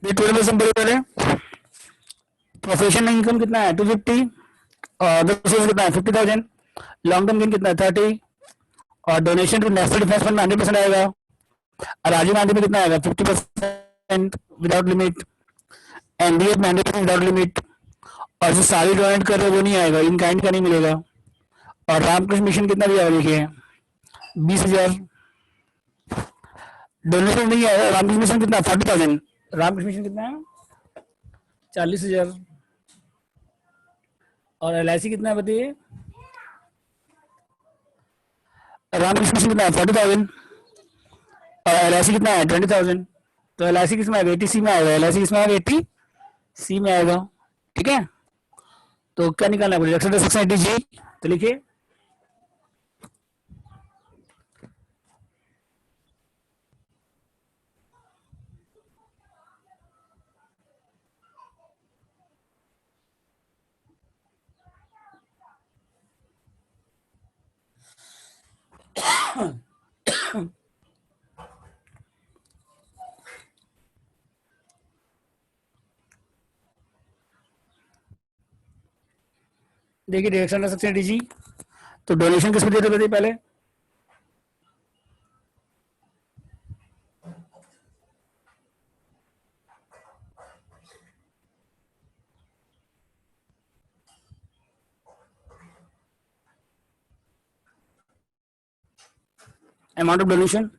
ये 20% पहले। Professional income कितना है 250, और अदर सोर्स कितना है 50,000, लॉन्ग टर्म गेन कितना है 30, और donation to national defence fund में 100% आएगा, और राजीव गांधी में कितना आएगा 50% विदाउट लिमिट, एनडीए में 100% विदाउट लिमिट, और जो सारी डोनेट कर रहे हैं वो नहीं आएगा, इन काइंड का नहीं मिलेगा। और रामकृष्ण मिशन कितना दिया है देखिए 20,000, डोनेशन नहीं है। रामकृष्ण मिशन कितना 40,000, रामकृष्ण मिशन कितना है 40,000, और LIC कितना है बताइए, रामकृष्ण मिशन कितना है 40,000, और LIC कितना है 20,000। तो LIC किस में आएगा 80C में आएगा, LIC किस में आएगा 80C में आएगा। ठीक है, तो क्या निकालना है सेक्शन 80G, तो लिखिए देखिए डायरेक्शन सेक्शन 80G। तो डोनेशन किस में देते थे पहले, अमाउंट ऑफ डोनेशन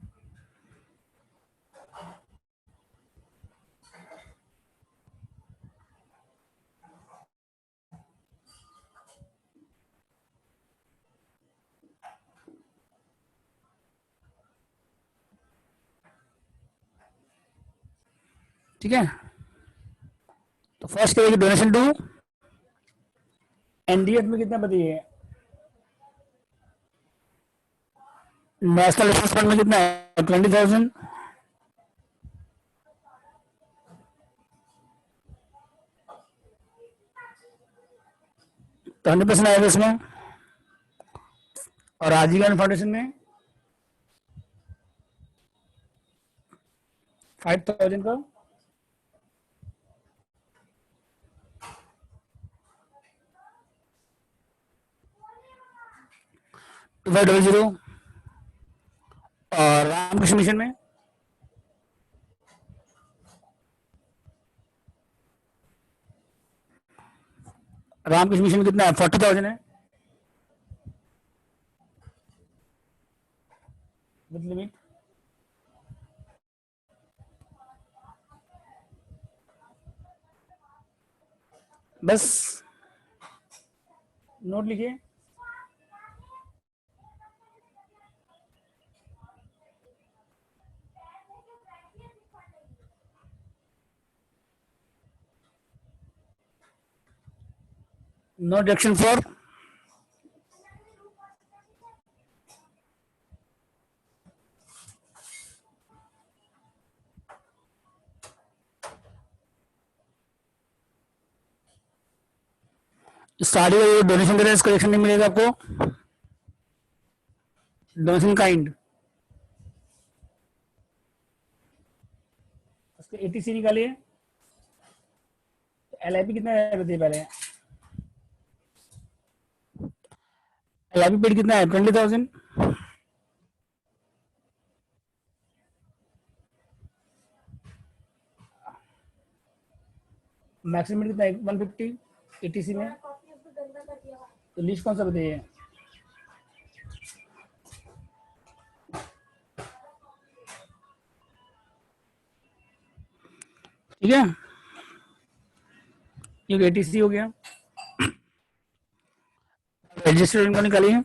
ठीक है। तो फर्स्ट करेगी डोनेशन टू एनडीएफ में कितना बताइए, नेशनल डिफेंस फंड में कितना है 20,000, तो 100% आएगा इसमें, और राजीव गांधी फाउंडेशन में 5,000 का, टू 500, और रामकृष्ण मिशन में रामकृष्ण मिशन कितना है 40,000 है विद लिमिट। बस नोट लिखिए, नो डायरेक्शन फॉर सारी डोनेशन दे रहे हैं, इसका डायरेक्शन नहीं मिलेगा आपको, डोनेशन काइंड उसके 80C निकालिए। LIP कितना है बताइए पहले, LIP पेड कितना है 20,000, मैक्सिमम कितना है 150 80C में, तो लिस्ट कौन सा बताइए, ठीक है, ये 80C हो गया। रजिस्टर्ड इनकम निकालिए,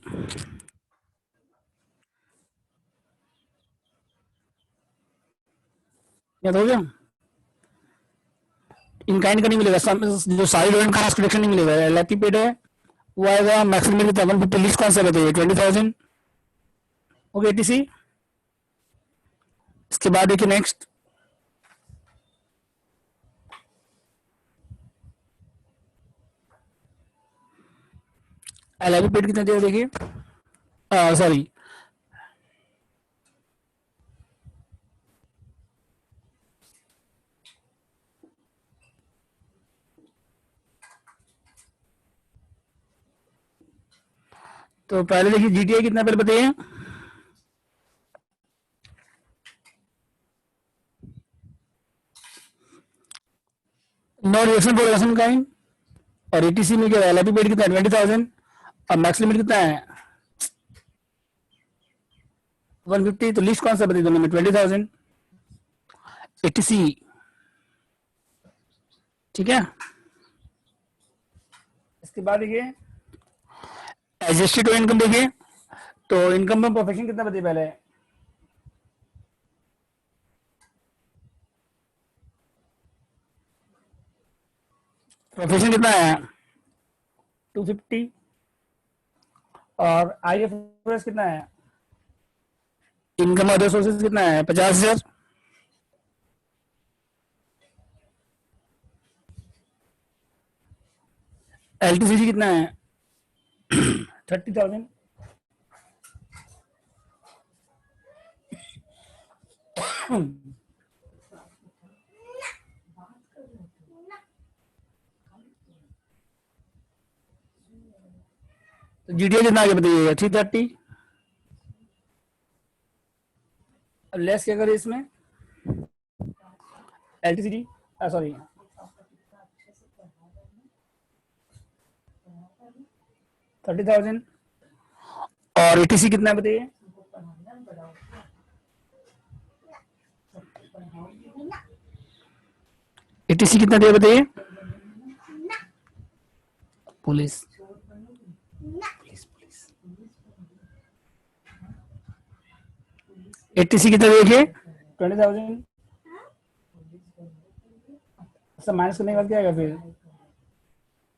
याद हो गया, इन काइंड का नहीं मिलेगा, जो सारी डोनेट का डायरेक्शन नहीं मिलेगा। LIP पेड है वो आएगा मैक्सिमम कितना 150, लिस्ट कौन सा बताइए 20,000 ओके 80C। इसके बाद देखिए नेक्स्ट LIP पेड कितना दिया देखिए, सॉरी तो पहले देखिए जीटीआई कितना पहले बताइए। No reaction production kind. और एटीसी में क्या है, एलआईपी पेड कितना है 20,000। और मैक्स लिमिट कितना है 150। तो लिस्ट कौन सा बताइए दोनों में 20,000 एटीसी। ठीक है, इसके बाद देखिए एडजस्टेड टू इनकम देखिए। तो इनकम में प्रोफेशन कितना बताइए पहले। प्रोफेशन कितना है 250। और आईएफआरएस कितना है, इनकम अदर सोर्सेज कितना है 50,000। एलटीसीजी कितना है 30,000। तो जीटीए कितना आगे बताइएगा 330। अब लेस क्या करें इसमें एलटीसीडी सॉरी 30,000। और एटीसी कितना बताइए। एटीसी कितना दिया बताइए। पुलिस एटीसी कितना देखिए 20,000। सब माइनस करने के बाद क्या आएगा फिर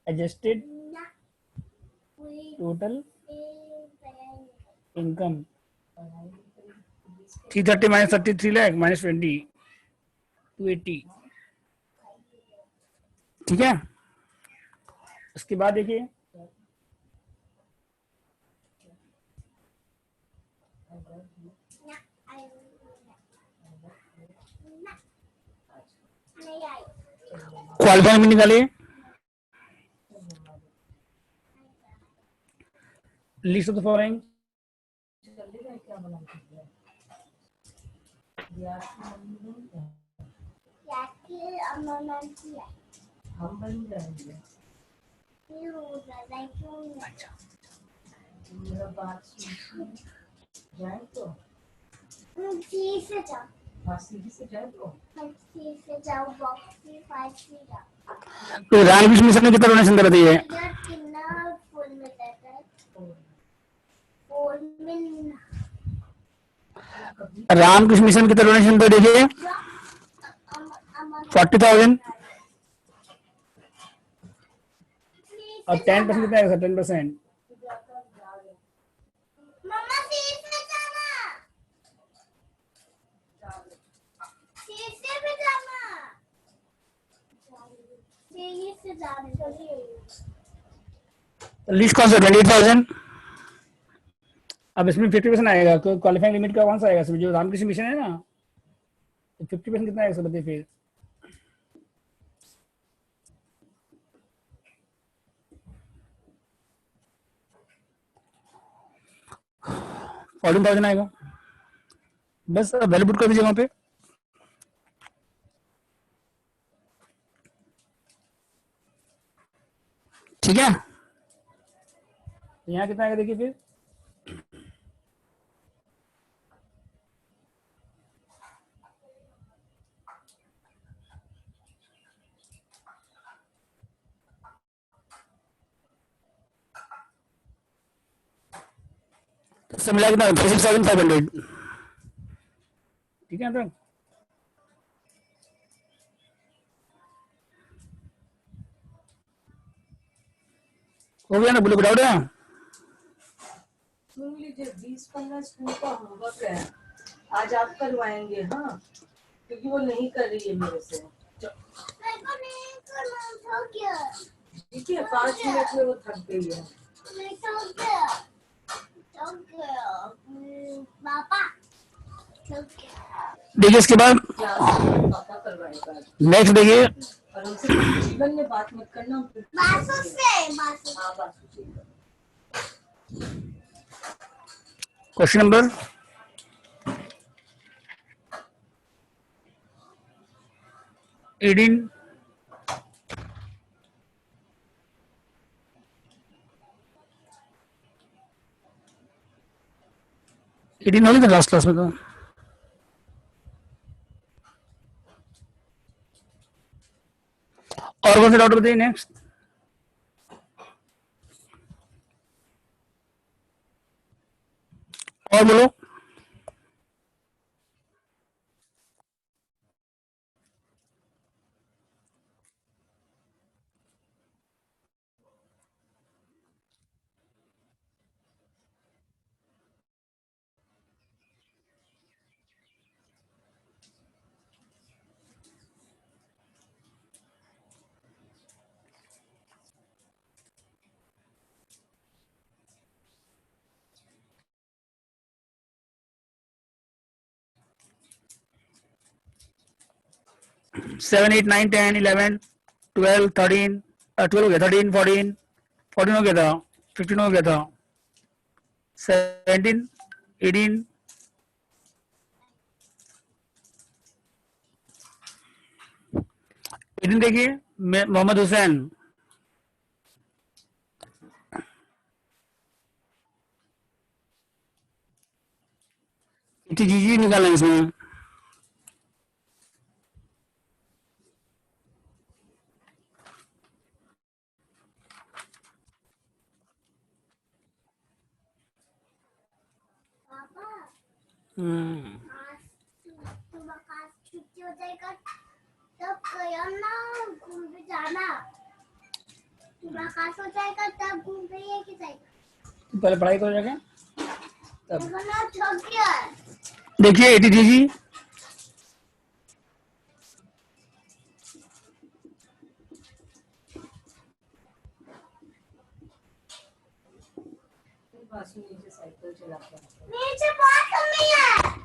adjusted total income 330 minus 33 lakh minus 20 280। ठीक है, उसके बाद देखिए क्वालिफाइंग में निकालिए लिस्ट ऑफ द फॉलोइंग। हम बन जाएंगे। अच्छा मेरा बात सुन जाए तो सीधी से जाओ, सीधी से जाए तो सीधी से जाओ, बॉक्स की 5 से जाओ। तो रामकृष्ण मिशन में कितना डोनेशन कर दिए इधर कितना फुल में देता है, फुल में रामकृष्ण मिशन कितना डोनेशन तो देखिए 40,000। और 10% कितना आएगा 10%। मम्मा सीधी से जाना, सीधी से भी जाना, सीधी से जाने। लिस्ट कौन सा 28,000। अब इसमें 50% आएगा। क्वालिफाइंग लिमिट का कौन सा आएगा जो रामकृष्ण मिशन है ना, तो 50% कितना आएगा बताइए फिर। $14,000 आएगा। बस वैल्यू पुट कर दीजिए वहां पे। ठीक है, यहाँ कितना आएगा देखिए फिर। सब मिला कितना 36,500। ठीक है, तो हो गया ना, ब्लू डाउट है। सुन लीजिए 20-15 स्कूल का होमवर्क है, आज आप करवाएंगे। हाँ, क्योंकि वो नहीं कर रही है मेरे से। मेरे को नहीं करना था क्या, ठीक है 5 मिनट में वो थक गई है। मैं थक गया, थक गया पापा, थक गया। देखिए इसके बाद क्लास में पापा करवाएगा। नेक्स्ट देखिए और हमसे जीवन में बात मत करना। बासु से, बासु। हाँ बासु से। Question number 18. 18 होगी तो लास्ट क्लास में तो और कौन सा डाउट बताइए नेक्स्ट. और बोलो. सेवन एट नाइन 10 11 12 13 12 हो गया 13 14 14 हो गया था 15 हो गया था 17 18 18 देखिए मोहम्मद हुसैन. जी जी निकालना है इसमें. पापा हम्म. तुम्हारा आज छुट्टी हो जाएगा तब कहो ना घूम पे जाना. तुम्हारा हो जाएगा तब घूम पे ये की जाएगा. पहले पढ़ाई करो जाके. ना थक गया है. देखिए 83 जी बासु नीचे साइकिल चलाता है. नीचे बहुत कमी है.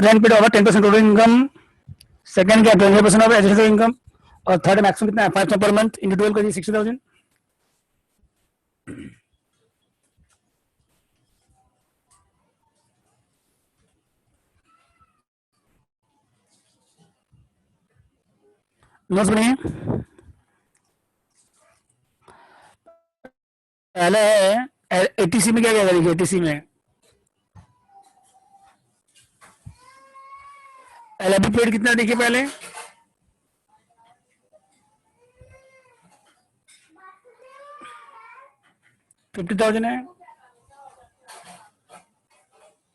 रैंक पे होगा 10% टोटल इनकम. सेकंड क्या 20% ऑफ एडजस्टेड इनकम. और थर्ड मैक्सिमम कितना है 5 पर मंथ इंटू 12 करिए 60,000. नोट्स बनिए. पहले एटीसी में क्या क्या देखिए. एटीसी में एलएबी पेड कितना देखिए पहले 50,000 है.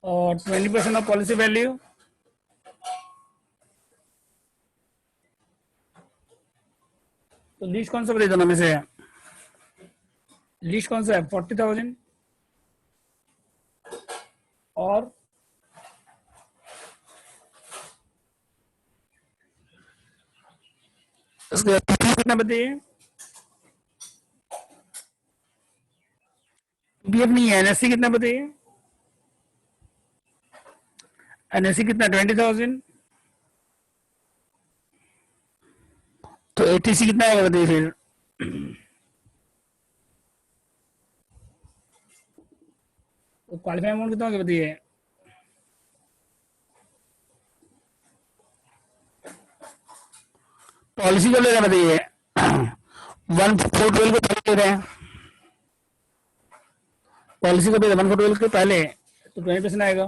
और 20% ऑफ पॉलिसी वैल्यू. तो लीस्ट कौन सा बताइए दोनों में से है. लीस्ट कौन सा है 40,000 और उसके बाद पीपीएफ कितना बताइए. पीपीएफ नहीं है. एनएससी कितना बताइए. एनएससी कितना 20,000. तो एटीसी कितना आएगा बताइए फिर. तो क्वालिफाई अमाउंट कितना होगा बताइए. पॉलिसी को ले रहे हैं बताइए 1/4/12 को पहले ले रहे हैं. पॉलिसी को 1/4/12 के पहले तो 20% आएगा.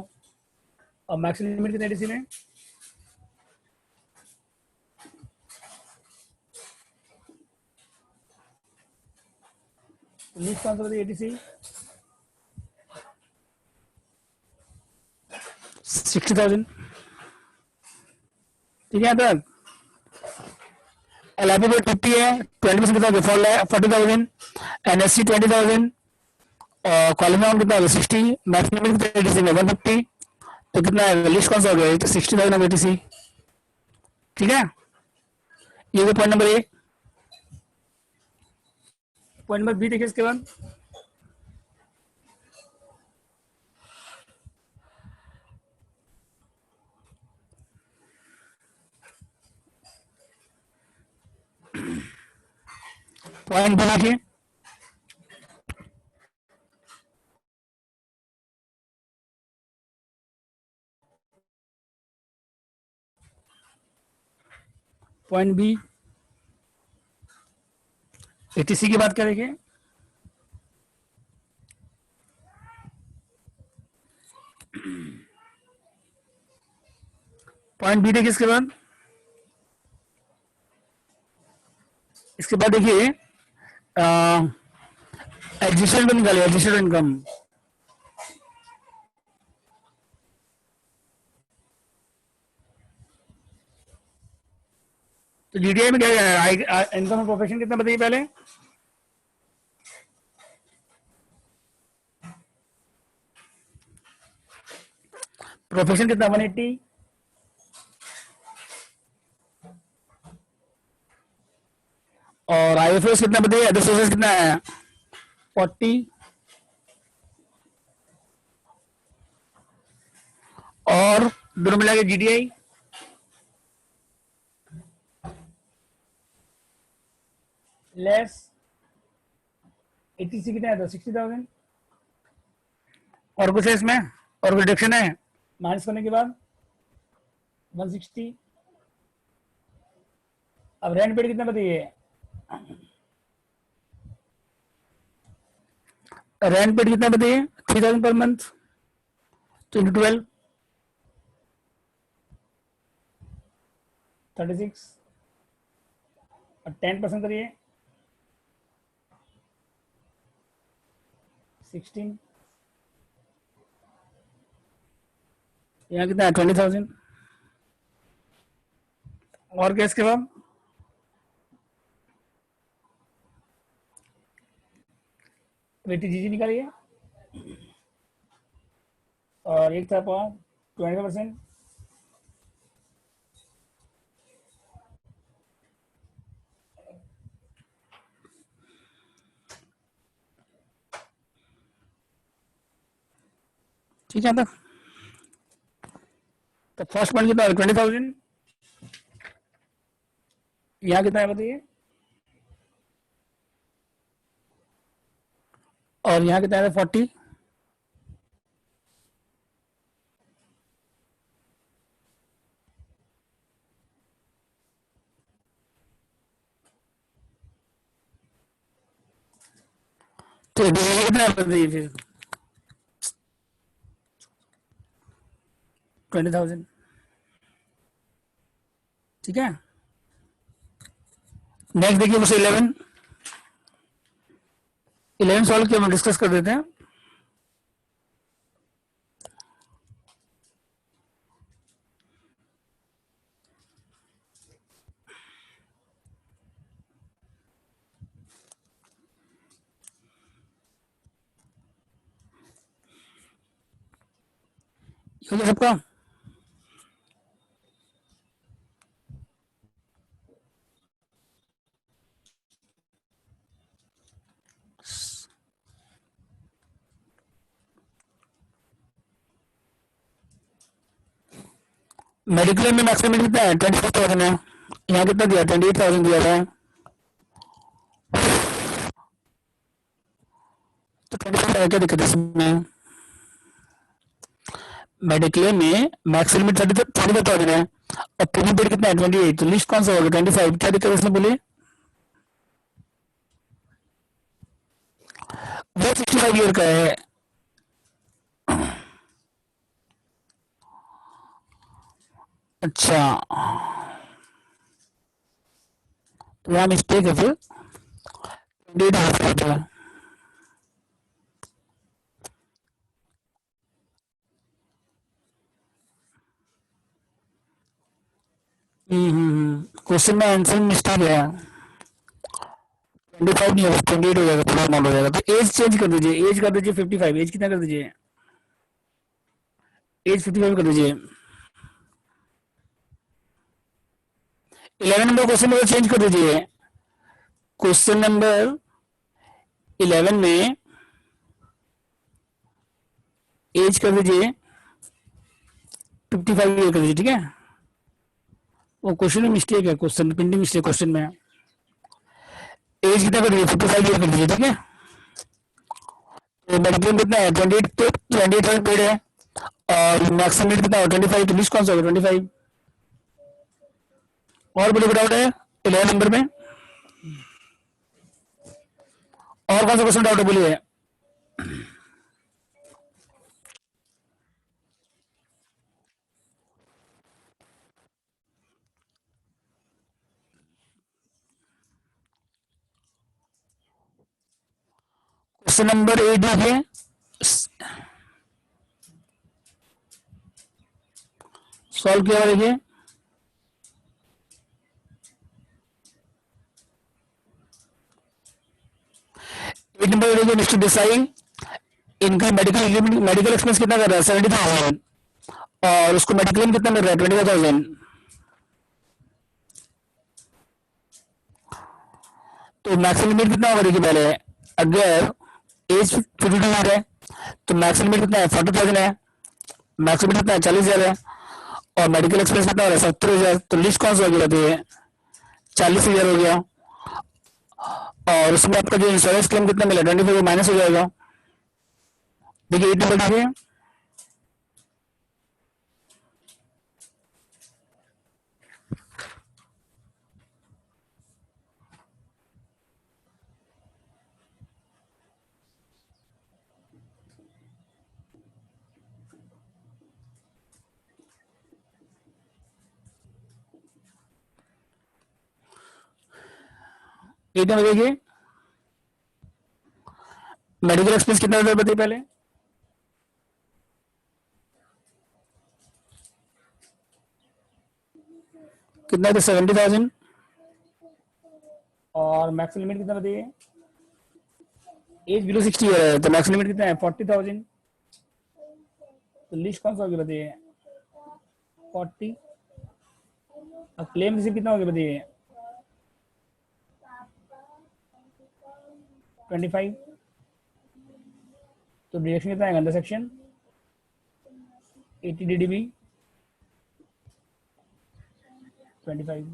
और मैक्सिमम लिमिट कितना एटीसी में. लिस्ट कौन सा बताइए? एटीसी 60,000। ठीक है, यहाँ तक। LIP 50 है, 20% कितना होगा? 40,000। NSC 20,000 और कॉलम अमाउंट कितना होगा? 60। मैक्सिमम कितना? एटीसी में 150। तो कितना है? लिस्ट कौन सा हो गया? 60,000 ऑफ एटीसी। ठीक है, ये तो point number A. Point number B देखिए इसके बाद। पॉइंट बी देखिए। पॉइंट बी एटीसी की बात करेंगे। पॉइंट बी देखिए इसके बाद। इसके बाद देखिए एडजस्टेड इनकम निकालिए। एडजस्टेड इनकम तो जीडीआई में क्या है? इनकम प्रोफेशन कितना बताइए पहले। प्रोफेशन कितना? 180। और आईएफएस कितना बताइए? अदर सोर्सेस कितना है? 40। और दोनों मिला के जीडीआई लेस एटीसी कितना है? 60,000। और कुछ है इसमें? और कुछ डिडक्शन है माइनस करने के बाद? 160। अब रेंट पेड कितना बताइए? रेंट पेड कितना बताइए? 3,000 पर मंथ। तो इंटू 12 36। और 10% करिए 16। यहाँ कितना है? 20,000। और क्या इसके बाद? बेटी जीजी निकालिए। और एक था 20%। ठीक है, तो फर्स्ट पॉइंट कितना है? 20,000। यहाँ कितना है बताइए? और यहाँ कितना है? 40। तो कितना है बताइए फिर? 20,000। ठीक है, नेक्स्ट देखिए मुझसे 11। 11 सॉल्व किया, हम डिस्कस कर देते हैं। हो गया सबका? मेडिक्लेम में मैक्सिमम कितना है? 25,000 है। यहाँ कितना दिया? 28,000 दिया था। तो 25,000 क्या दिक्कत है इसमें? मेडिक्लेम में मैक्स लिमिट 35,000 है और प्रीमियम पेड कितना है? 28। तो लिस्ट कौन सा होगा? 25। क्या दिक्कत है इसमें बोलिए? वो 65 ईयर का है। अच्छा, तो यहाँ मिस्टेक है फिर। 28 हाफ है। क्वेश्चन में आंसर मिस्टेक है, 25 नहीं होगा, 28 हो जाएगा, पूरा अमाउंट हो जाएगा। तो एज चेंज कर दीजिए, एज कर दीजिए 55, एज कितना कर दीजिए, एज 55 कर दीजिए। 11 नंबर क्वेश्चन में चेंज कर दीजिए, क्वेश्चन नंबर 11 में एज कर दीजिए 55 कर दीजिए, ठीक है। वो क्वेश्चन में मिस्टेक है, क्वेश्चन प्रिंटिंग मिस्टेक क्वेश्चन में। एज कितना कर दीजिए, 55 ईयर कर दीजिए, ठीक है। तो मैक्सिमम कितना है, 28 पेड है, और मैक्सिमम कितना है 25, तो लिस्ट कौन सा होगा 25। और बड़े डाउट है 11 नंबर में, और कौन सा क्वेश्चन डाउट है बोलिए। क्वेश्चन नंबर 8 देखिए, सॉल्व किया हुआ देखिए। 8 नंबर देखिए, मिस्टर देसाई, इनका मेडिकल एक्सपेंस कितना कर रहा है 70,000, और उसको मेडिक्लेम कितना मिल रहा है 25,000। तो मैक्सिमम लिमिट कितना होगा देखिए पहले, अगर एज 52 है तो मैक्सिमम लिमिट कितना है 40,000 है, मैक्सिमम लिमिट कितना है 40,000 है, और मेडिकल एक्सपेंस कितना हो रहा है 70,000। तो लिस्ट कौन सा हो गया बताइए, 40,000 हो गया, और उसमें आपका जो इंश्योरेंस क्लेम कितना मिला 25 माइनस हो जाएगा। देखिए 8 नंबर देखिए, एक नंबर देखिए, मेडिकल एक्सपेंस कितना होता है बताइए पहले, कितना था 70,000, और मैक्सिमम लिमिट कितना बताइए, एज बिलो 60 ईयर है, तो मैक्सिमम लिमिट कितना है 40,000। तो लिस्ट कौन सा होगा बताइए 40, और क्लेम रिसीव कितना होगा बताइए 25। तो डिडक्शन कितना आएगा अंडर सेक्शन 80 DDB 25।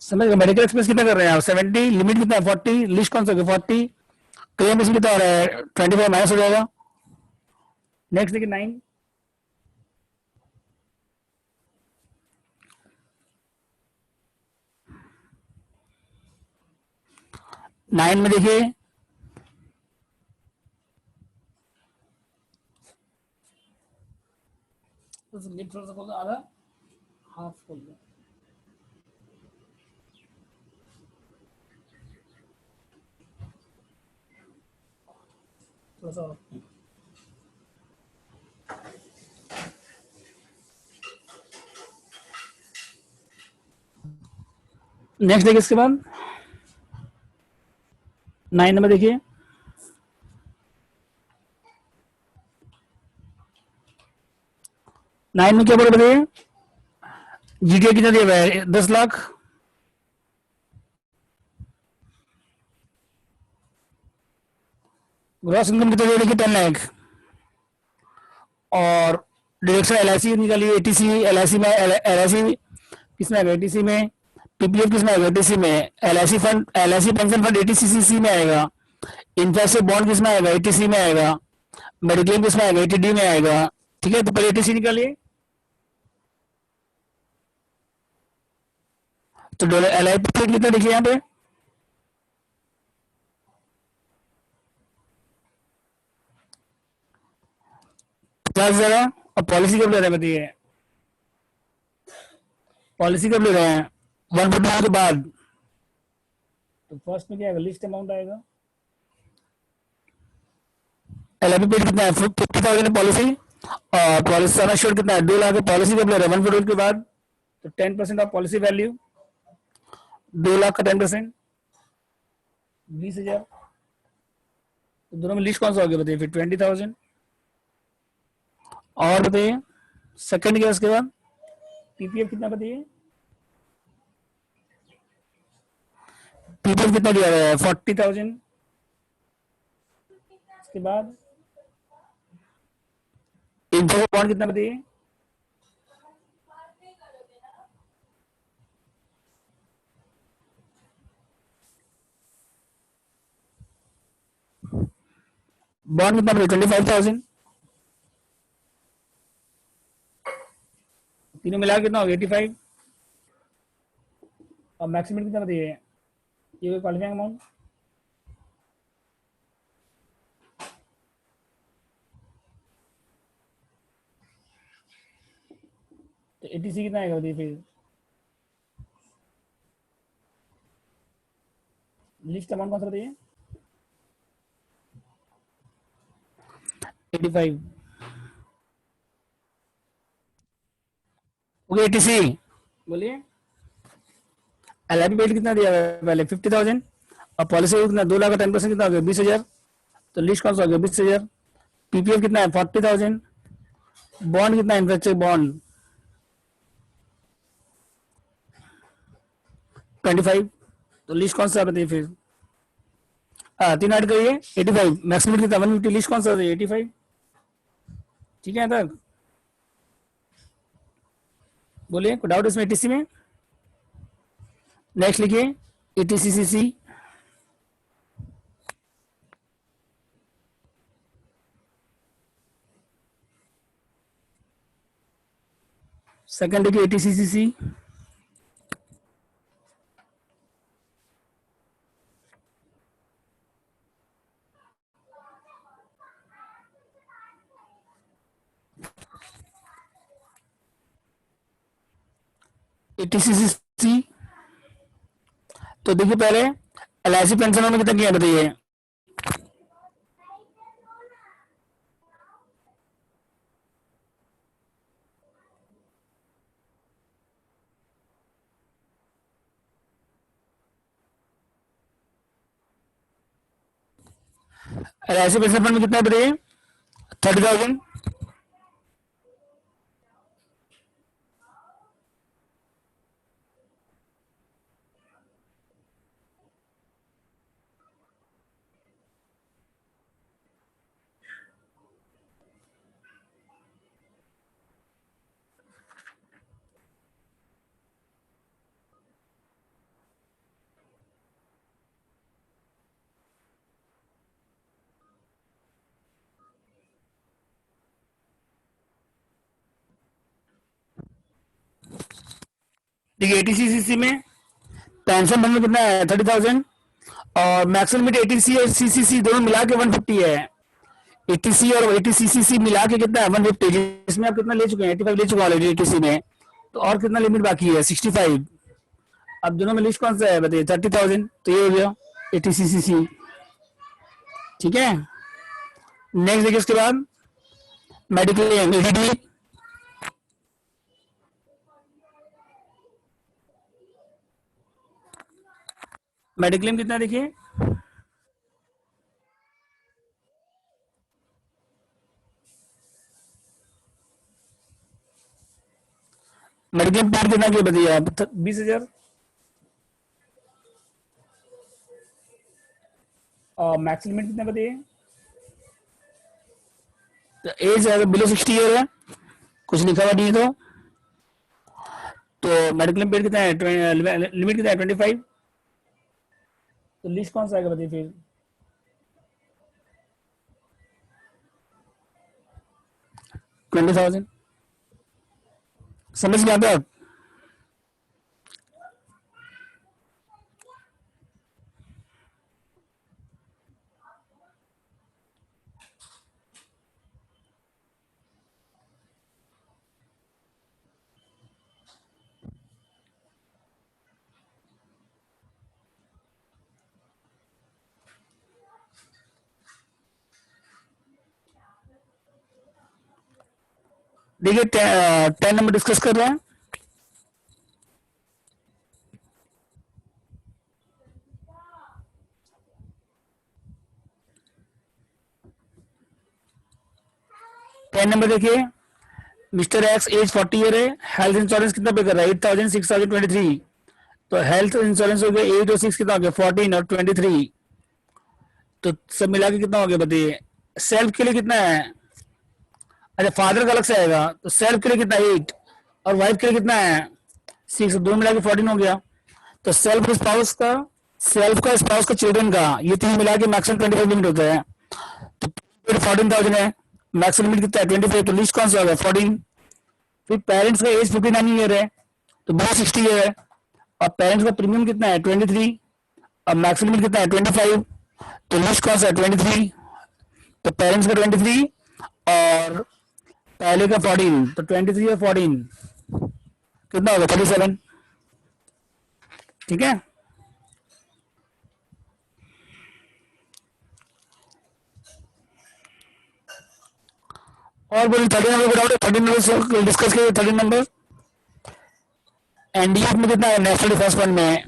समझ गए, मेडिकल एक्सपेंस कितना कर रहे हैं आप 70, लिमिट कितना है 40, लिस्ट कौन सा होगा 40, क्लेम रिसीव कितना हो रहा है 25 माइनस हो जाएगा। नेक्स्ट देखिए 9, 9 में देखिए, थोड़ा सा खोल दो, आधा हाफ खोल दो, थोड़ा सा। नेक्स्ट देखिए, इसके बाद 9 नंबर देखिए, 9 में क्या बोले बताइए, जीटीए कितना दिया हुआ है 10 लाख, ग्रॉस इनकम कितना दिया देखिए 10 लाख, और डिडक्शन एलआईसी निकालिए, एटीसी एलआईसी में, एलआईसी किसमें आएगा एटीसी में, पीपीएफ किसमें आएगा एटीसी में, LIC fund, LIC pension fund eighty CC में आएगा, इंटरेस्ट बॉन्ड किसमें आएगा एटीसी में आएगा, मेडिक्लेम किसमें आएगा एटीडी में आएगा। ठीक है, तो पहले एटीसी निकालिए, तो एलआईपी कितना देखिए यहाँ पे 50,000, और पॉलिसी कब ले रहे हैं बताइए, पॉलिसी कब ले रहे हैं 1 के बाद। तो फर्स्ट में क्या आएगा लिस्ट अमाउंट आएगा, LIP पेड कितना है 50,000 पॉलिसी, और पॉलिसी सम एश्योर्ड कितना है 2 लाख है। पॉलिसी जब ले रहे हैं 1 के बाद तो 10% ऑफ पॉलिसी वैल्यू, 2 लाख का 10% 20,000। तो दोनों में लीस्ट कौन सा हो गया बताइए फिर 20,000। और बताइए सेकंड ईयर के बाद पीपीएफ कितना बताइए, पीपीएफ कितना दिया हुआ है 40,000। इसके बाद इन्फो बॉन्ड कितना बताइए, बॉन्ड कितना बताइए 25,000। तीनों मिला कितना हो गया 85। और मैक्सिमम कितना बताइए, ये क्वालिफाइंग अमाउंट तो 80 कितना आएगा बताइए फिर। लिस्ट अमाउंट कौन सा बताइए 85 ओके। 80 बोलिए। LIP पेड कितना दिया हुआ है पहले 50,000, और पॉलिसी कितना 2 लाख का 10% कितना हो गया 20,000। तो लिस्ट कौन सा हो गया 20,000। पीपीएफ कितना है 40,000, बॉन्ड कितना है इन्फ्रास्ट्रक्चर बॉन्ड 25। तो लिस्ट कौन सा बताइए फिर, तीन ऐड करिए 85, मैक्सिमम कितना 150, लिस्ट कौन सा बताइए 85। ठीक है तक बोलिए, कोई डाउट इसमें 80 में। नेक्स्ट लिखिए ATCCC, सेकंड लिखिए ATCCC, ATCCC। तो देखिए पहले LIC पेंशन में कितना किया बताइए, LIC पेंशन फंड में कितना बताइए 30,000। देखिए ATCCC में पेंशन फंड में कितना है 30,000, और मैक्सिमम लिमिट ATC और CCC दोनों मिला के 150 है। ATC और ATCCC मिला के कितना है 150, जिसमें आप कितना ले चुके हैं 85 ले चुके हैं ऑलरेडी ATC में। तो और कितना लिमिट बाकी है 65। अब दोनों में लिस्ट कौन सा है बताइए 30,000। तो ये हो गया ATCCC। ठीक है, नेक्स्ट देखिए उसके बाद मेडिकल ADD, मेडिक्लेम कितना देखिए, मेडिक्लेम पेड कितना किया बताइए आप 20,000। और मैक्स लिमिट कितना बताइए, तो एज अगर बिलो 60 ईयर है, कुछ लिखा हुआ नहीं तो मेडिक्लेम पेड कितना है लिमिट कितना है 25। तो लिस्ट कौन सा आएगा बताइए फिर, 20,000। समझ गए आप। देखिए 10 नंबर डिस्कस कर रहे हैं। टेन नंबर देखिए, मिस्टर एक्स एज 40 ईयर है, हेल्थ इंश्योरेंस कितना पे कर रहा है 8000 6023। तो हेल्थ इंश्योरेंस हो गया 8 और 6 कितना हो गया 14 और 23। तो सब मिला के कितना हो गया बताइए। सेल्फ के लिए कितना है, अच्छा फादर का अलग से आएगा, तो सेल्फ के लिए कितना 8 और वाइफ के लिए कितना है 6, दोनों मिला के 14 हो गया। तो सेल्फ स्पाउस का, सेल्फ का स्पाउस का, चिल्ड्रन का, ये तीन मिला के मैक्सिमम 25 लिमिट होता है। तो 14,000 है, मैक्सिमम लिमिट कितना है 25, तो लिस्ट कौन सा होगा 14। फिर पेरेंट्स का एज 59 ईयर है, तो बहुत 60 ईयर है, और पेरेंट्स का प्रीमियम कितना है 23, और मैक्सिमम लिमिट कितना है 25, तो लिस्ट कौन सा है 23। तो पेरेंट्स का 23 और पहले का 14, तो 23 और 14 कितना होगा 37। ठीक है, और बोलिए 13 नंबर बताओ, 13 नंबर डिस्कस करिए। 13 नंबर एनडीएफ में कितना है, नेशनल डिफेंस फंड में।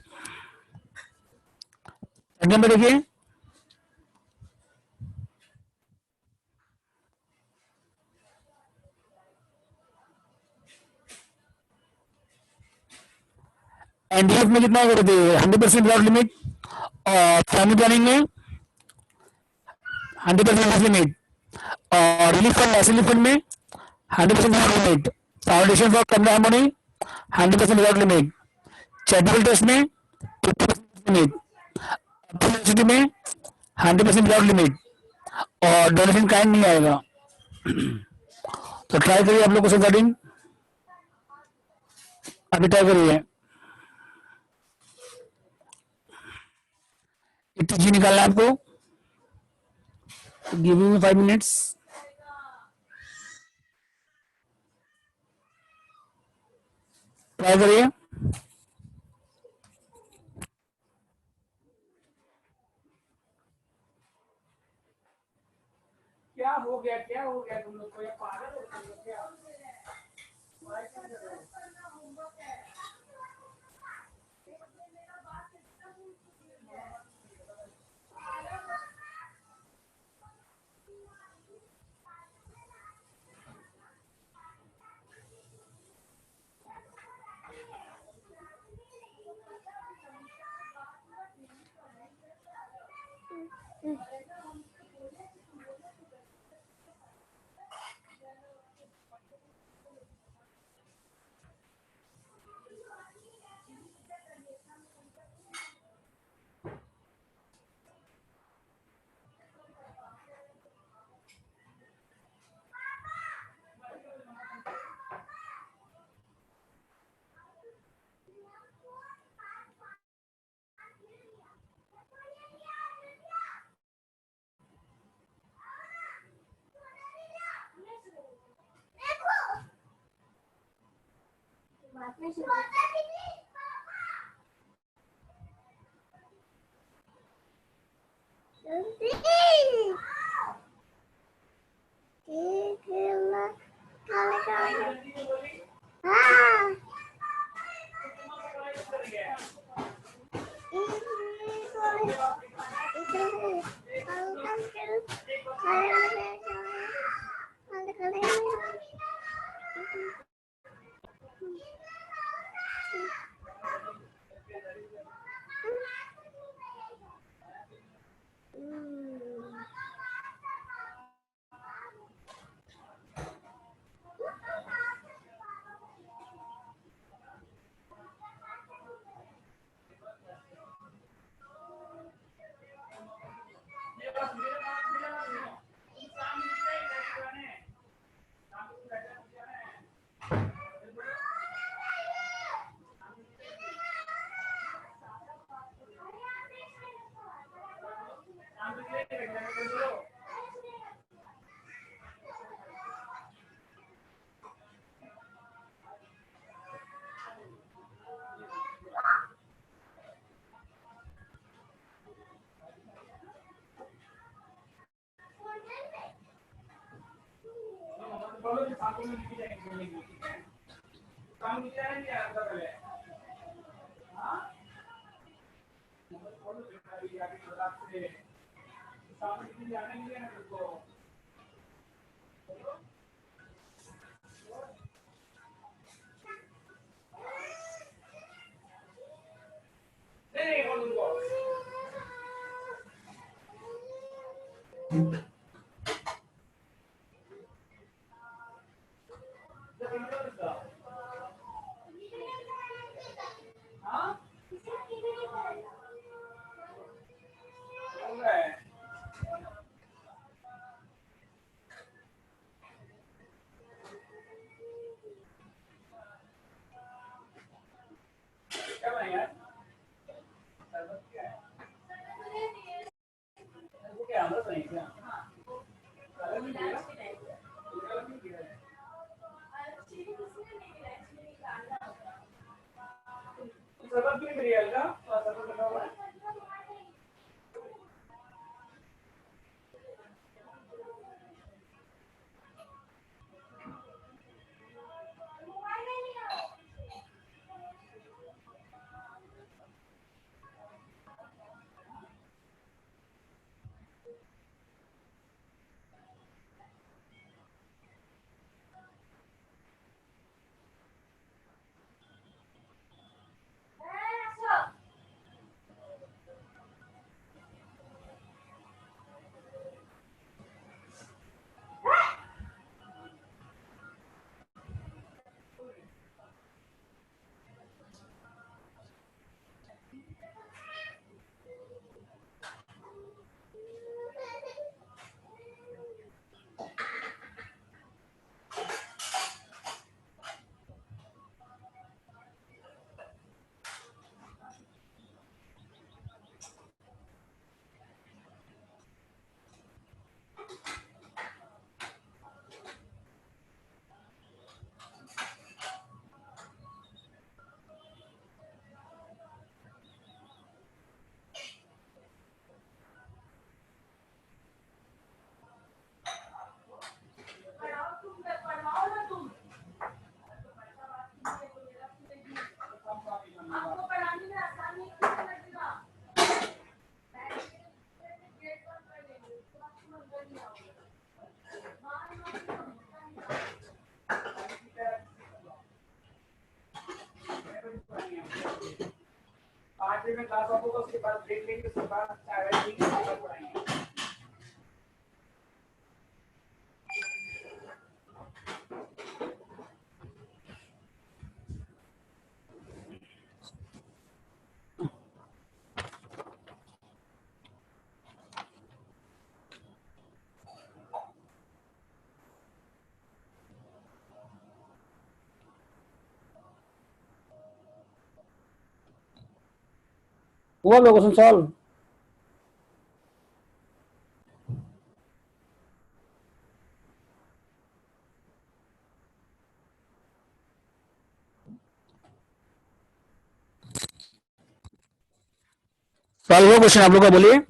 13 नंबर देखिए, एनडीएफ में कितना है 100% विदाउट लिमिट, और फैमिली प्लानिंग में 100% लिमिट, और रिलीफ फंड नेशनल फंड में 100% without limit, foundation for communal harmony 100% without limit, charitable trust में 50% लिमिट, यूनिवर्सिटी में 100% विदाउट लिमिट, और डोनेशन काइंड नहीं आएगा। तो ट्राई करिए आप लोग क्वेश्चन 13, अभी ट्राई करिए। इतनी जी निकालना है आपको, गिविंग 5 मिनट्स। ट्राई करिए। क्या हो गया तुम लोग को, ये पागल हो तुम लोग क्या। हुआ आपका क्वेश्चन सॉल्व? सॉल्व हुआ क्वेश्चन आप लोग का? बोलिए।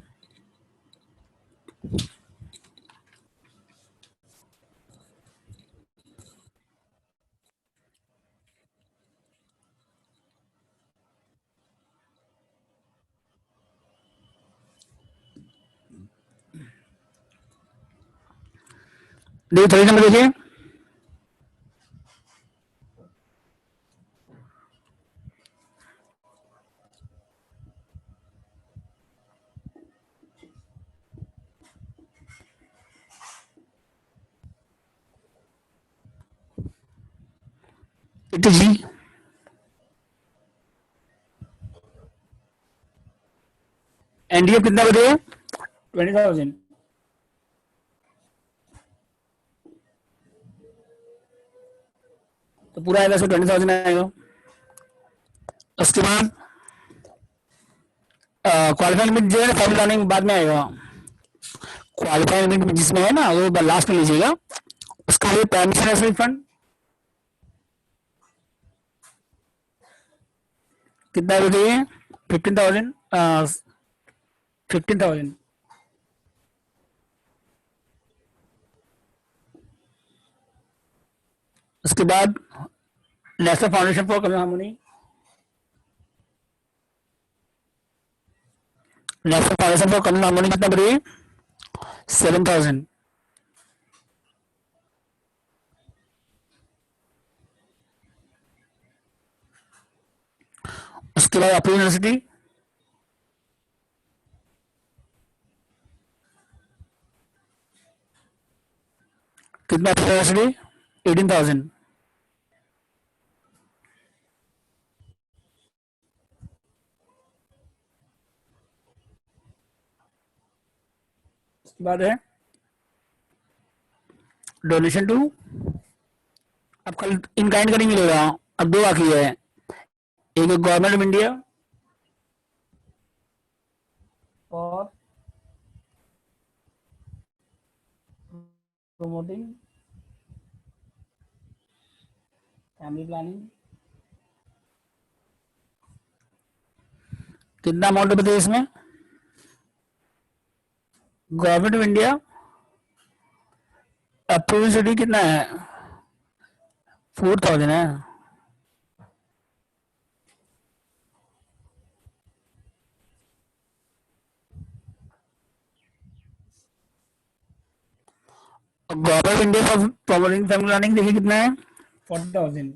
देखिए 30 नंबर देखिए। जी एनडीएफ कितना बताइए? 20,000। तो पूरा आएगा 20,000 आएगा। उसके बाद क्वालिफाइड लिमिट जो है फॉर्म लाने के बाद में आएगा। क्वालिफाइड लिमिट जिसमें है ना वो लास्ट में लीजिएगा। उसका लिए परमिशन रिफंड कितना है बताइए? 15,000। 15,000। उसके बाद national foundation for communal harmony, national foundation for communal harmony कितना बढ़ी? 7,000। उसके बाद अपनी यूनिवर्सिटी कितना? यूनिवर्सिटी 18,000। उसके बाद है डोनेशन टू, अब कल इन काइंड का नहीं मिलेगा, अब दो बाकी है, एक है गवर्नमेंट ऑफ इंडिया और प्रमोटिंग फैमिली प्लानिंग। कितना अमाउंट बताइए इसमें? Government of India approval city कितना है? 4,000 है। Government of India for promoting family planning देखिए कितना है? 40,000।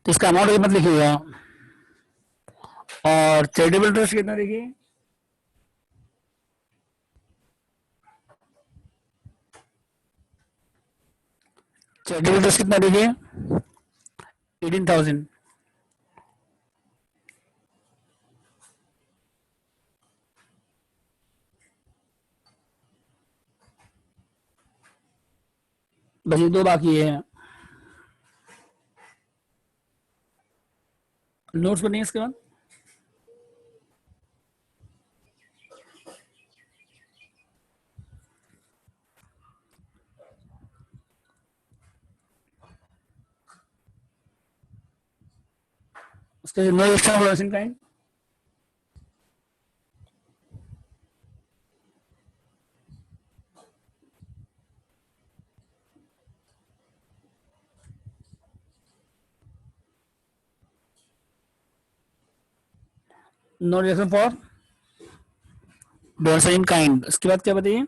तो इसका अमाउंट मत लिखिएगा। और चैरिटेबल ट्रस्ट कितना देखिए? चैरिटेबल ट्रस्ट कितना देखिए? 18,000। बस ये दो बाकी है। नोट्स बनिए इसके बाद। उसके no extra production kind, no reaction for donation in kind. उसके बाद क्या बताइए?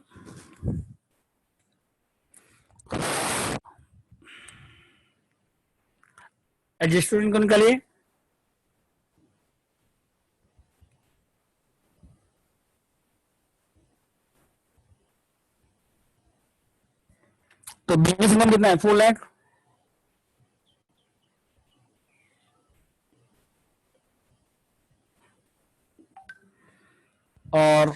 एडजस्टेड इनकम निकालिए। तो बिजनेस इनकम कितना है? 4 लाख। और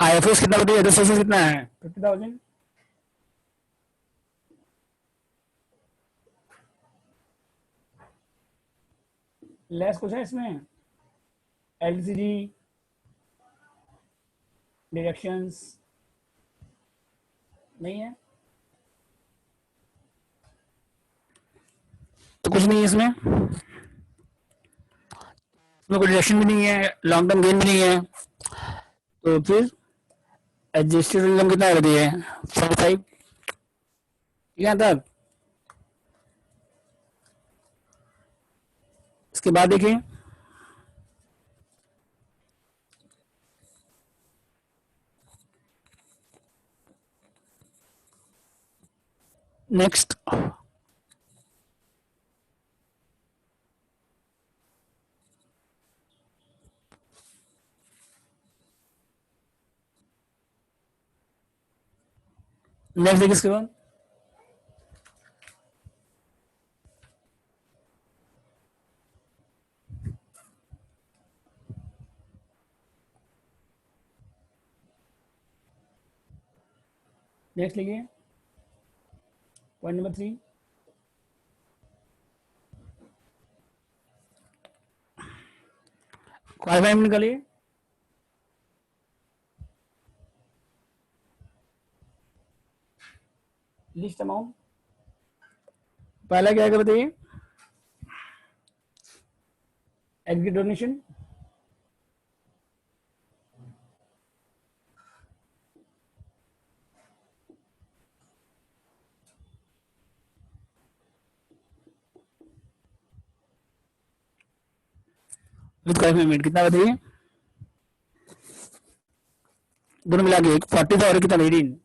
आईएफएस कितना बताइए? अदर सोर्सेस कितना है? 50,000। लेस कुछ है इसमें? एलसीडी डिडक्शंस नहीं है, तो कुछ नहीं है इसमें। इसमें कोई डिडक्शन भी नहीं है, लॉन्ग टर्म गेन भी नहीं है, तो फिर एडजस्टेड इनकम कितना है बताइए? 45। यहाँ तक। इसके बाद देखिए नेक्स्ट, नेक्स्ट देखिए इसके बाद नेक्स्ट लिखिए पॉइंट नंबर 3, क्वालिफाइंग निकालिए। लिस्ट अमाउंट पहला क्या है बताइए? एग्रीगेट डोनेशन, विद कॉन्फिनमेंट कितना बताइए, दोनों मिला के 40 था और कितना 18।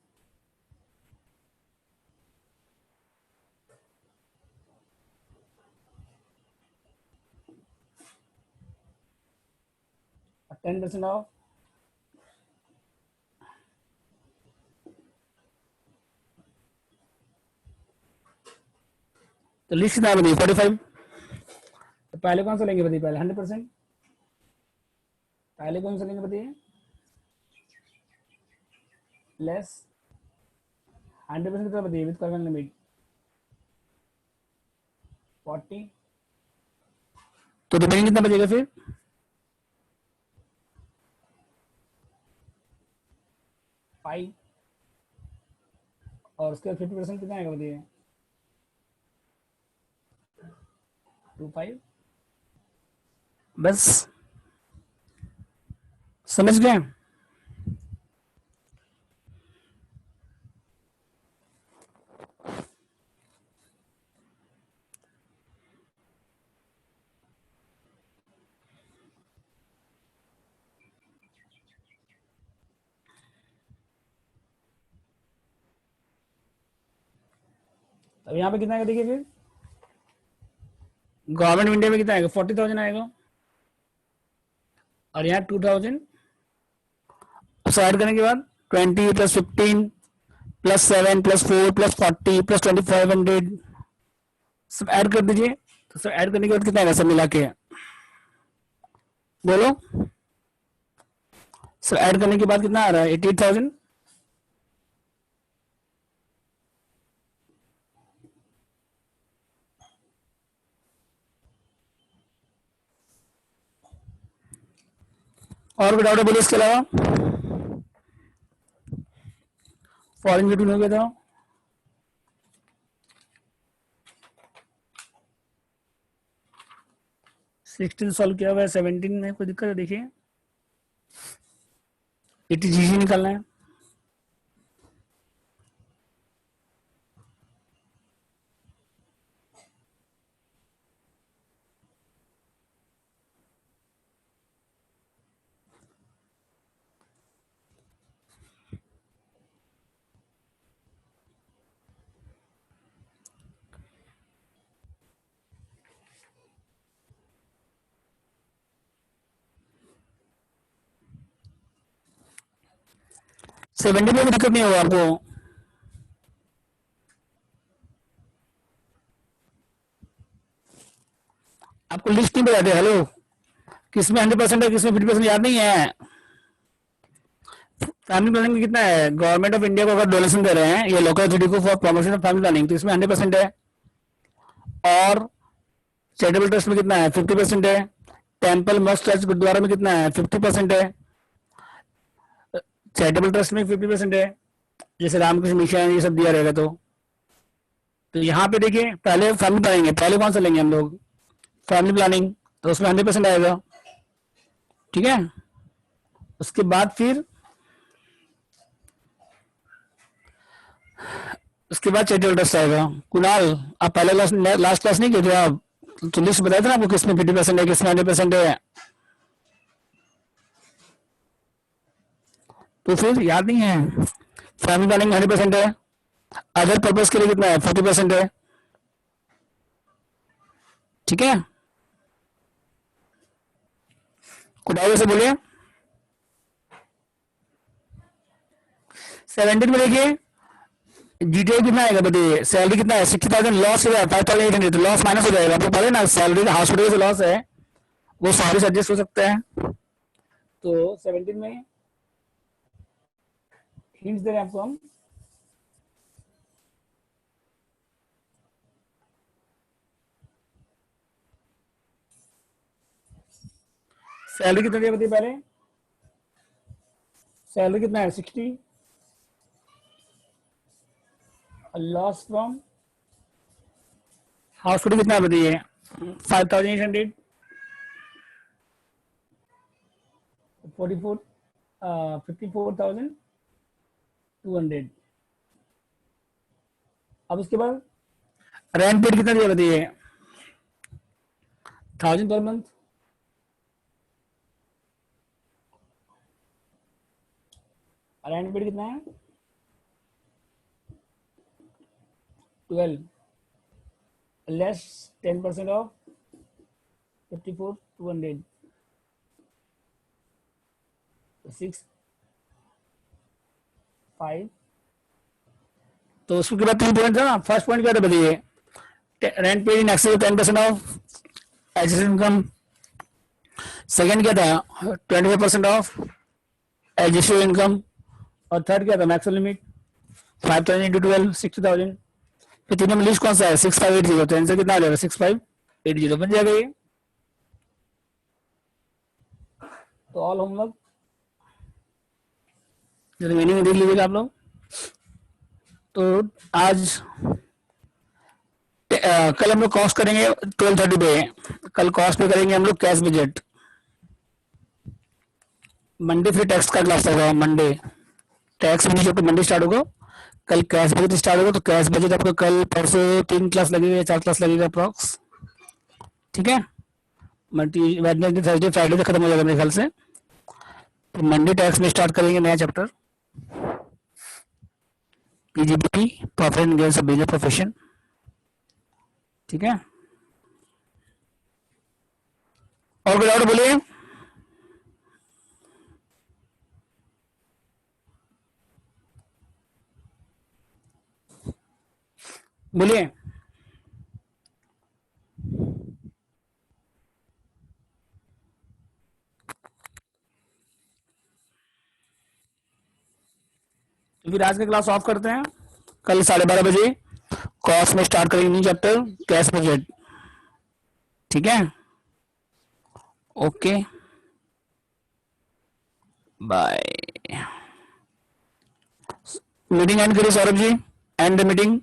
और 10% ऑफ तो लिस्ट कितना बताइए 45। तो पहले कौन सा लेंगे बताइए, पहले 100%, पहले कौन सा लेंगे बताइए, लेस 100% कितना बताइए विद कॉन्फिनमेंट लिमिट 40। तो रिमेनिंग कितना बचेगा फिर, 5 और उसके बाद 50% कितना आएगा बताइए, 25। बस समझ गए। अब यहाँ पे कितना आएगा देखिए, फिर गवर्नमेंट इंडिया में कितना आएगा 40,000 आएगा और यहाँ 2,000 ऐड करने के बाद 20 plus 15 plus 7 plus 4 plus 40 plus 2500 सब ऐड कर दीजिए। तो सब ऐड करने के बाद कितना आएगा सब मिला के, बोलो सब ऐड करने के बाद कितना आ रहा है 88,000। और कोई डाउट है बोलिए इसके अलावा, फॉरेन बिटवीन हो गया था, सिक्सटीन सॉल्व किया हुआ है, 17 में कोई दिक्कत है देखिए, ATGC निकालना है। सेवेंटी में भी दिक्कत नहीं होगा आपको, आपको लिस्ट नहीं बताते, हेलो किसमें 100% है किसमें 50% याद नहीं है। फैमिली प्लानिंग में कितना है, गवर्नमेंट ऑफ इंडिया को अगर डोनेशन दे रहे हैं ये लोकल अथॉरिटी को for promotion of family planning, तो इसमें 100% है। और चैरिटेबल ट्रस्ट में कितना है 50% है। टेम्पल मॉस्क चर्च गुरुद्वारा में कितना है 50% है। चैरिटेबल ट्रस्ट में 50% है, जैसे रामकृष्ण मिशन ये सब दिया रहेगा। तो यहाँ पे देखिए पहले फैमिली प्लानिंग, पहले कौन सा लेंगे हम लोग, फैमिली प्लानिंग, तो उसमें 100% आएगा, ठीक है। उसके बाद फिर चैरिटेबल ट्रस्ट आएगा। कुणाल आप पहले लास्ट क्लास नहीं किए थे आप, तो लिस्ट बताया था ना आपको किसमें 50% है किसमें 100% है, तो फिर याद नहीं है। फैमिली प्लानिंग 100% है, अदर पर्पज के लिए कितना है 40% है, ठीक है। कुछ से बोलिए। 17 में देखिए जीटीए कितना आएगा बताइए, सैलरी कितना है 60,000, लॉस हो जाएगा 5,800, तो लॉस माइनस हो जाएगा। आपको पता है ना सैलरी का हॉस्पिटल से लॉस है वो सारे से एडजस्ट हो सकते हैं। तो 17 में हिंट्स दे रहे हैं आपको हम, सैलरी कितना दिया बताइए पहले, सैलरी कितना है 60, लॉस फ्रॉम हॉस्पिटल कितना है बताइए 5,800, 54,200। अब उसके बाद रेंट पेड कितना दिया बताइए 1,000 पर मंथ, रेंट पेड कितना है 12 लेस 10% ऑफ 54,200 6 5 तो उसके बाद 3 पॉइंट था ना फर्स्ट पॉइंट क्या था बताइए rent paid in excess 10% of adjusted income second क्या था 25% ऑफ एडजस्टेड इनकम और थर्ड क्या था मैक्सिमम लिमिट 5,000 इंटू 12 60,000 फिर तीनों में लिस्ट कौन सा है 6580 तो आंसर कितना आ जाएगा 6580 बन जाएगा ये तो ऑल होमवर्क रिमेनिंग देख लीजिएगा आप लोग तो आज कल हम लोग कॉस्ट करेंगे 12:30 पे कल कॉस्ट पे करेंगे हम लोग कैश बजट मंडे फिर टैक्स का क्लास होगा Monday tax budget Monday start होगा कल कैश बजट स्टार्ट होगा तो कैश बजट आपका कल परसों 3 क्लास लगेगा या 4 क्लास लगेगा अप्रॉक्स ठीक है वेडनेसडे थर्सडे फ्राइडे तक खत्म हो जाएगा मेरे ख्याल से तो मंडे टैक्स में स्टार्ट करेंगे नया chapter PGB profit and gains of business profession ठीक है और कुछ और बोलिए बोलिए तो फिर आज का क्लास ऑफ करते हैं कल 12:30 बजे कॉस्ट में स्टार्ट करेंगे न्यू चैप्टर कैश बजट ठीक है ओके बाय मीटिंग एंड करिए Saurabh ji and the meeting